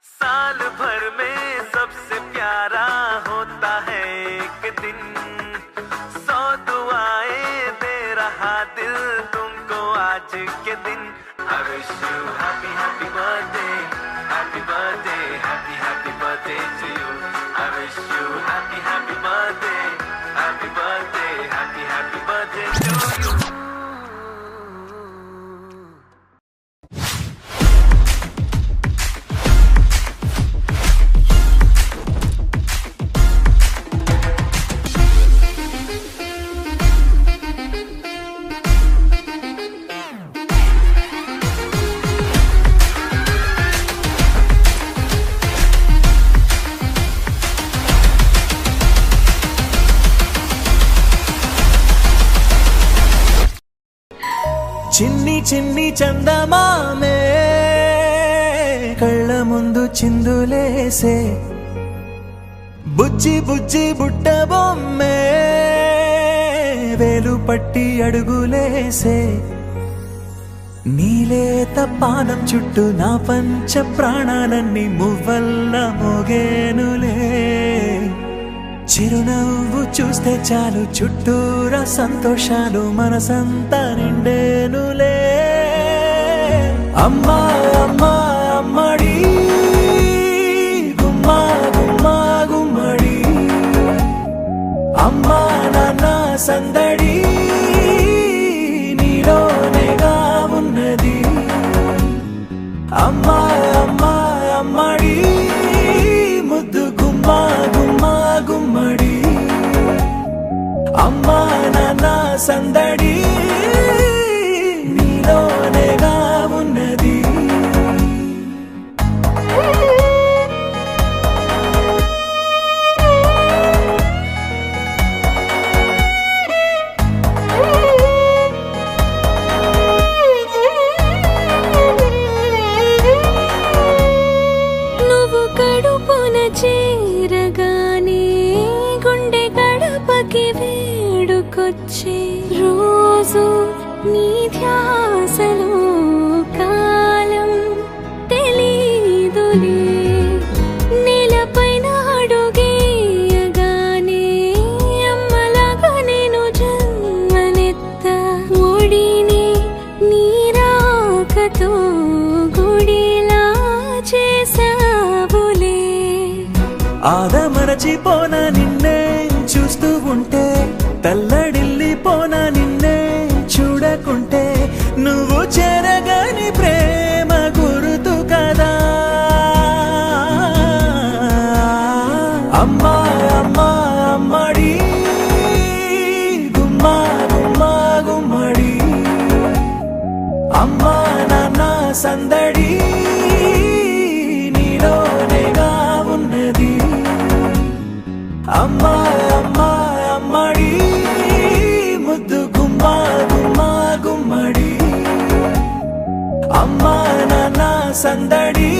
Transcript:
साल भर में सबसे प्यारा होता है एक दिन, 100 दुआएं दे रहा दिल तुमको आज के दिन। I wish you happy happy birthday, happy birthday, happy happy birthday to you. I wish you happy happy birthday, happy birthday, happy happy birthday to you. చిన్ని చిన్ని చందమామే కళ్ళ ముందు చిందులేసే, బుజ్జి బుజ్జి బుట్ట బొమ్మే వేలు పట్టి అడుగులేసే, నీలేత పానం చుట్టూ నా పంచ ప్రాణాలన్నీ మువ్వల్ల మోగేనులే, చిరునవ్వు చూస్తే చాలు చుట్టూరా సంతోషాలు మనసంతా నిండేనులే. అమ్మా అమ్మా అమ్మడి గుమ్మా గుమ్మా గుమ్మడి, అమ్మా నాన్న సందడి నీలోనేగా ఉన్నది. అమ్మా అమ్మా అమ్మడి ముద్దు గుమ్మా గుమ్మా గుమ్మడి, అమ్మా నాన్న సందడి నీలోనేగా ఉన్నది. నువ్వు కడుపున చేరగానే గుండె గడపకి వేడుకొచ్చే రోజు నీ ధ్యాసలో కాలం తెలీదులే. నేలపైన అడుగేయగానే అమ్మలాగా నేను జన్మనెత్త, ఒడిని నీ రాకతో గుడిలా చేసావులే. ఆదమరచిపోనా నిన్నే చూస్తూ ఉంటే, తల్లడిల్లిపోనా నిన్నే చూడకుంటే, నువ్వు చెరగని ప్రేమ గుర్తు కదా. అమ్మా అమ్మా అమ్మడి గుమ్మా గుమ్మా గుమ్మడి, అమ్మా నాన్న సందడి నీలోనేగా ఉన్నది. అమ్మా అమ్మా అమ్మడి ముద్దు గుమ్మా గుమ్మా గుమ్మడి, అమ్మా నాన్న సందడి